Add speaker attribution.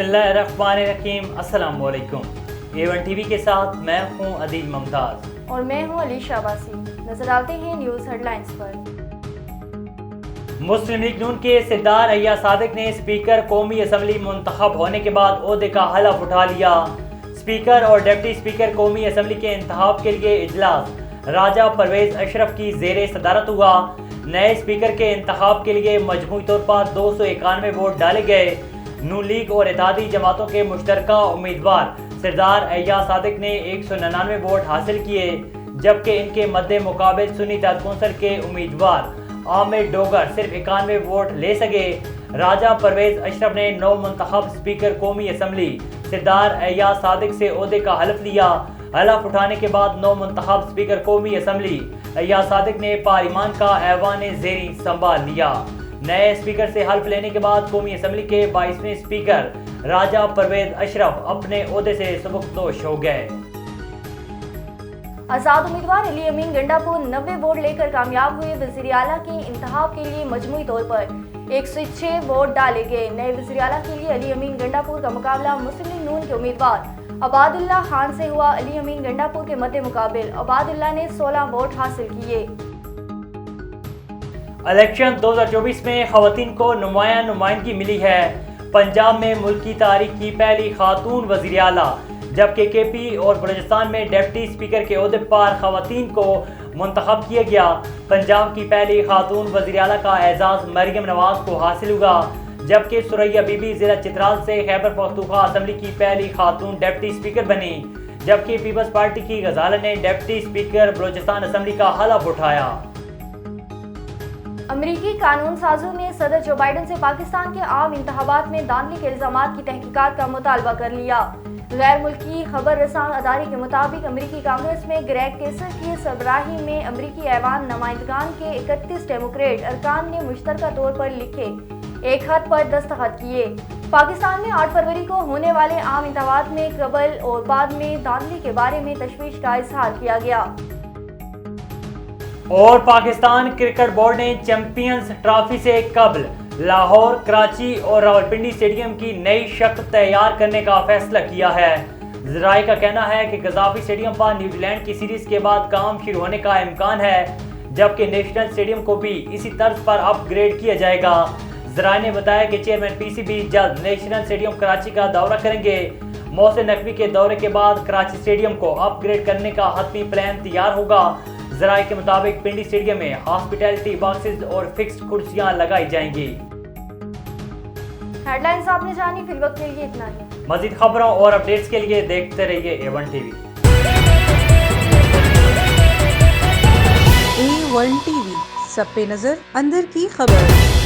Speaker 1: बिस्मिल्लाहिर्रहमानिर्रहीम। अस्सलाम वालेकुम। A1 टीवी के साथ मैं हूं अदील मुमताज
Speaker 2: और मैं हूं अली शाबासी। नजर डालते हैं न्यूज़ हेडलाइंस पर।
Speaker 1: मुस्लिम लीग नून के सरदार अय्याज सादिक ने स्पीकर कौमी असम्बली मुंतखब होने के बाद ओहदे का हलफ उठा लिया। स्पीकर और डिप्टी स्पीकर कौमी असम्बली के इंतखाब के लिए इजलास राजा परवेज अशरफ की जेर सदारत हुआ। नए स्पीकर के इंतखाब के लिए मजमूई तौर पर 291 वोट डाले गए। नून लीग और इत्तेहादी जमातों के मुश्तरका उम्मीदवार सरदार अय्याज सादिक ने 199 वोट हासिल किए, जबकि इनके मद्दे मुकाबिल सुन्नी इत्तेहाद कौंसिल के उम्मीदवार आमिर डोगर सिर्फ 91 वोट ले सके। राजा परवेज अशरफ ने नौ मुंतखब स्पीकर कौमी असम्बली सरदार अय्याज सादिक से ओहदे का हलफ लिया। हलफ उठाने के बाद नौ मुंतखब स्पीकर कौमी असम्बली अय्याज सादिक ने पार्लिमान का ऐवान ज़ेरी संभाल लिया। नए स्पीकर से हल्फ लेने के बाद कौमी असम्बली के 22वें स्पीकर राजा परवेज अशरफ अपने ओहदे से सबकदोश हो गए।
Speaker 2: आजाद उम्मीदवार अली अमीन गंडापुर 90 वोट लेकर कामयाब हुए। वज़ीर आला के इंतखाब के लिए मजमूई तौर पर 106 वोट डाले गए। नए वज़ीर आला के लिए अली अमीन गंडापुर का मुकाबला मुस्लिम लीग नून के उम्मीदवार अबादुल्ला खान से हुआ। अली अमीन गंडापुर के मद्दे मुकाबिल अबादुल्ला ने 16 वोट हासिल किए।
Speaker 1: इलेक्शन 2024 में खवातीन को नुमाइंदगी मिली है। पंजाब में मुल्क की तारीख की पहली खातून वज़ीर आला, जबकि केपी और बलूचिस्तान में डिप्टी स्पीकर के ओहदे पर खवातीन को मुंतखब किया गया। पंजाब की पहली खातून वज़ीर आला का एजाज़ मरियम नवाज को हासिल हुआ, जबकि सुरैया बीबी जिला चित्राल से खैबर पख्तूनख्वा असम्बली की पहली खातून डिप्टी स्पीकर बनी, जबकि पीपल्स पार्टी की गजाला ने डिप्टी स्पीकर बलूचिस्तान असम्बली का हलफ उठाया।
Speaker 2: अमरीकी कानून साजों ने सदर जो बाइडन से पाकिस्तान के आम इंतखाबात में धांधली के इल्जामात की तहकीकात का मुतालबा कर लिया। गैर मुल्की खबर रसान अदारे के मुताबिक अमरीकी कांग्रेस में ग्रेग केसर की सरबराही में अमरीकी ऐवान नुमाइंदगान के 31 डेमोक्रेट अरकान ने मुश्तरका तौर पर लिखे एक खत पर दस्तखत किए। पाकिस्तान में 8 फरवरी को होने वाले आम इंतखाबात में कबल और बाद में धांधली के बारे में तशवीश का इजहार किया गया।
Speaker 1: और पाकिस्तान क्रिकेट बोर्ड ने चैंपियंस ट्रॉफी से कबल लाहौर, कराची और रावलपिंडी स्टेडियम की नई शक्ल तैयार करने का फैसला किया है। ज़राए का कहना है कि गद्दाफी स्टेडियम पर न्यूजीलैंड की सीरीज के बाद काम शुरू होने का इम्कान है, जबकि नेशनल स्टेडियम को भी इसी तर्ज पर अपग्रेड किया जाएगा। ज़राए ने बताया कि चेयरमैन पीसीबी जल्द नेशनल स्टेडियम कराची का दौरा करेंगे। मोहसिन नकवी के दौरे के बाद कराची स्टेडियम को अपग्रेड करने का हतमी प्लान तैयार होगा। ज़राए के मुताबिक पिंडी स्टेडियम में हॉस्पिटैलिटी बॉक्सेस और फिक्स्ड कुर्सियां लगाई जाएंगी।
Speaker 2: हेडलाइंस आपने जानी, फिर वक्त के लिए इतना ही।
Speaker 1: मज़ीद खबरों और अपडेट्स के लिए देखते रहिए A1 टीवी।
Speaker 3: A1 टीवी, सब पे नजर, अंदर की खबर।